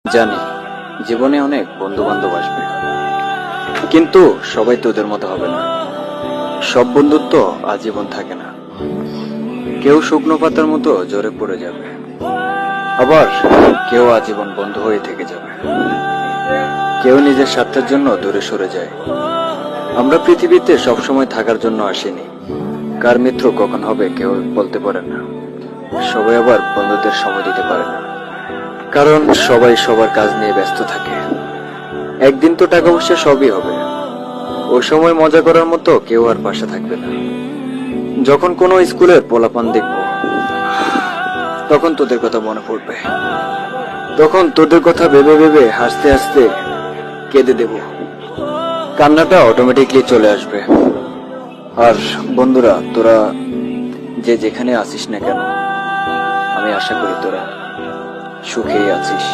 জানি জীবনে অনেক বন্ধু বান্ধব আসবে, কিন্তু সবাই তোদের মতো হবে না। সব বন্ধুত্ব আজীবন থাকে না। কেউ শুকনো পাতার মতো ঝরে পড়ে যাবে, আবার কেউ আজীবন বন্ধু হয়ে থেকে যাবে। কেউ নিজের স্বার্থের জন্য দূরে সরে যায়। আমরা পৃথিবীতে সবসময় থাকার জন্য আসিনি। কার মিত্র কখন হবে কেউ বলতে পারে না। সবাই আবার বন্ধুদের সময় দিতে পারে না, কারণ সবাই সবার কাজ নিয়ে ব্যস্ত থাকে। একদিন তো টাকা পয়সা সবই হবে, ওই সময় মজা করার মতো কেউ আর পাশে থাকবে না। যখন কোনো স্কুলের পোলাপান দেখবো, তখন তোদের কথা মনে পড়বে। তখন তোদের কথা ভেবে ভেবে হাসতে হাসতে কেঁদে দেব। কান্নাটা অটোমেটিকলি চলে আসবে। আর বন্ধুরা, তোরা যে যেখানে আছিস না কেন, আমি আশা করি তোরা সুখেই আছিস।